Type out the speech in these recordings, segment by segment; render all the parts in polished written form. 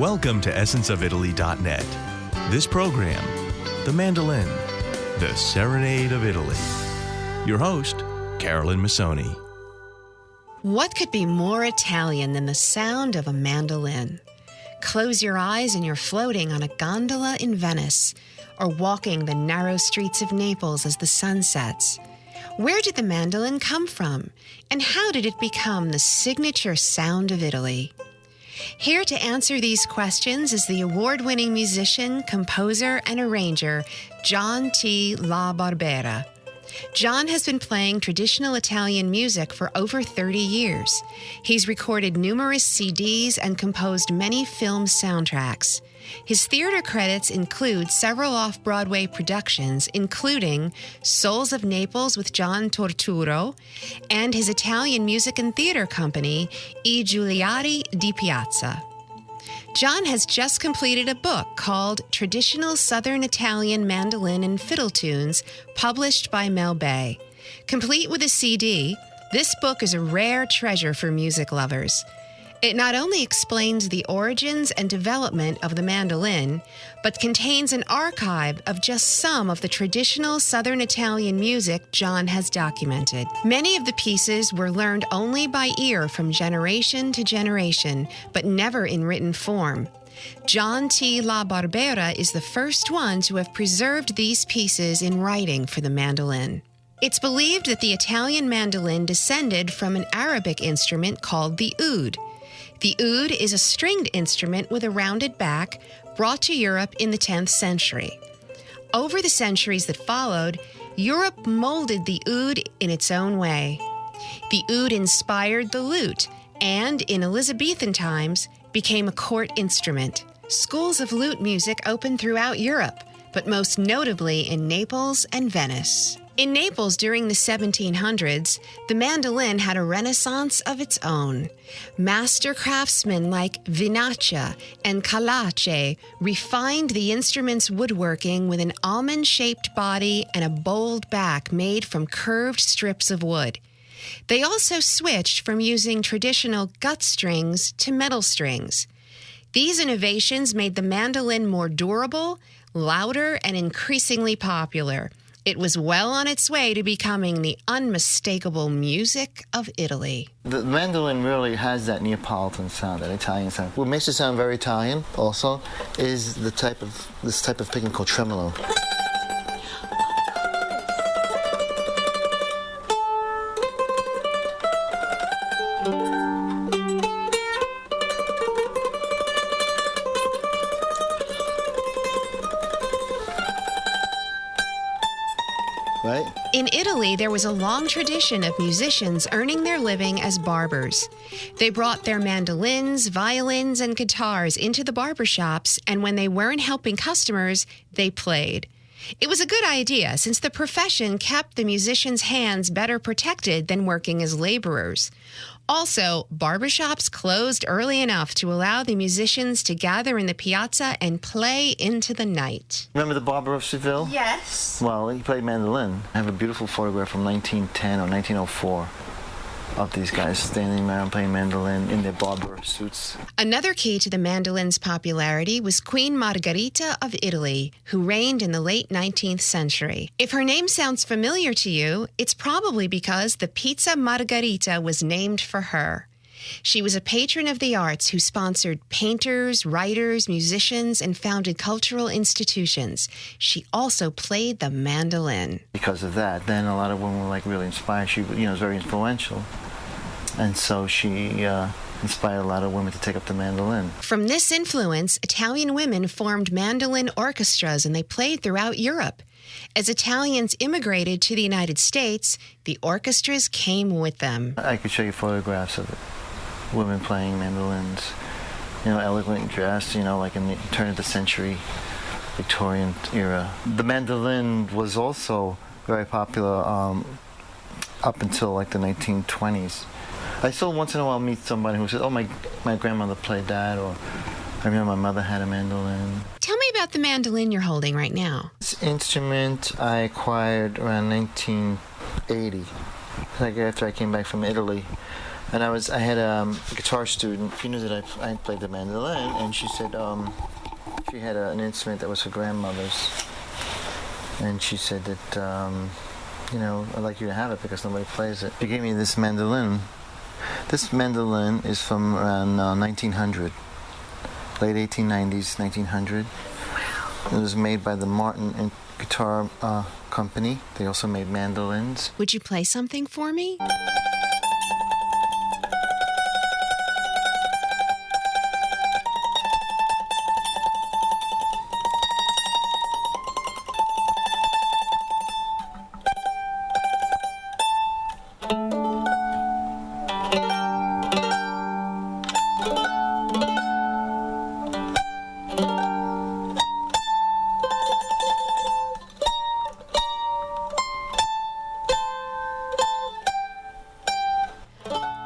Welcome to essenceofitaly.net. This program, The Mandolin, the Serenade of Italy. Your host, Carolyn Masone. What could be more Italian than the sound of a mandolin? Close your eyes and you're floating on a gondola in Venice, or walking the narrow streets of Naples as the sun sets. Where did the mandolin come from, and how did it become the signature sound of Italy? Here to answer these questions is the award-winning musician, composer, and arranger, John T. LaBarbera. John has been playing traditional Italian music for over 30 years. He's recorded numerous CDs and composed many film soundtracks. His theater credits include several off-Broadway productions, including Souls of Naples with John Turturro, and his Italian music and theater company, I Giuliani di Piazza. John has just completed a book called Traditional Southern Italian Mandolin and Fiddle Tunes, published by Mel Bay. Complete with a CD, this book is a rare treasure for music lovers. It not only explains the origins and development of the mandolin, but contains an archive of just some of the traditional Southern Italian music John has documented. Many of the pieces were learned only by ear from generation to generation, but never in written form. John T. LaBarbera is the first one to have preserved these pieces in writing for the mandolin. It's believed that the Italian mandolin descended from an Arabic instrument called the oud. The oud is a stringed instrument with a rounded back brought to Europe in the 10th century. Over the centuries that followed, Europe molded the oud in its own way. The oud inspired the lute and, in Elizabethan times, became a court instrument. Schools of lute music opened throughout Europe, but most notably in Naples and Venice. In Naples during the 1700s, the mandolin had a renaissance of its own. Master craftsmen like Vinaccia and Calace refined the instrument's woodworking with an almond-shaped body and a bold back made from curved strips of wood. They also switched from using traditional gut strings to metal strings. These innovations made the mandolin more durable, louder, and increasingly popular. It was well on its way to becoming the unmistakable music of Italy. The mandolin really has that Neapolitan sound, that Italian sound. What makes it sound very Italian also is this type of picking called tremolo. Right? In Italy, there was a long tradition of musicians earning their living as barbers. They brought their mandolins, violins, and guitars into the barbershops, and when they weren't helping customers, they played. It was a good idea, since the profession kept the musicians' hands better protected than working as laborers. Also, barbershops closed early enough to allow the musicians to gather in the piazza and play into the night. Remember the Barber of Seville? Yes. Well, he played mandolin. I have a beautiful photograph from 1910 or 1904 of these guys standing around playing mandolin in their barber suits. Another key to the mandolin's popularity was Queen Margherita of Italy, who reigned in the late 19th century. If her name sounds familiar to you, it's probably because the Pizza Margherita was named for her. She was a patron of the arts who sponsored painters, writers, musicians, and founded cultural institutions. She also played the mandolin. Because of that, then a lot of women were really inspired. She was very influential. And so she inspired a lot of women to take up the mandolin. From this influence, Italian women formed mandolin orchestras, and they played throughout Europe. As Italians immigrated to the United States, the orchestras came with them. I could show you photographs of women playing mandolins, elegantly dressed, like in the turn of the century, Victorian era. The mandolin was also very popular up until the 1920s. I still once in a while meet somebody who says, oh, my grandmother played that, or I remember my mother had a mandolin. Tell me about the mandolin you're holding right now. This instrument I acquired around 1980, after I came back from Italy. And I had a guitar student. She knew that I played the mandolin, and she said she had an instrument that was her grandmother's, and she said that I'd like you to have it because nobody plays it. She gave me this mandolin. This mandolin is from around 1900, late 1890s, 1900. It was made by the Martin Guitar Company. They also made mandolins. Would you play something for me?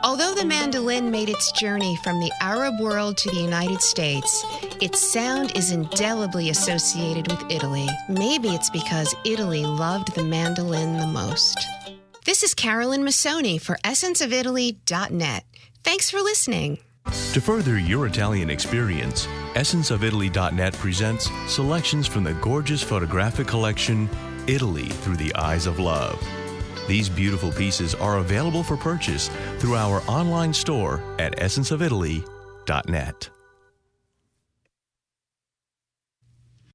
Although the mandolin made its journey from the Arab world to the United States, its sound is indelibly associated with Italy. Maybe it's because Italy loved the mandolin the most. This is Carolyn Masone for essenceofitaly.net. Thanks for listening. To further your Italian experience, essenceofitaly.net presents selections from the gorgeous photographic collection, Italy Through the Eyes of Love. These beautiful pieces are available for purchase through our online store at essenceofitaly.net.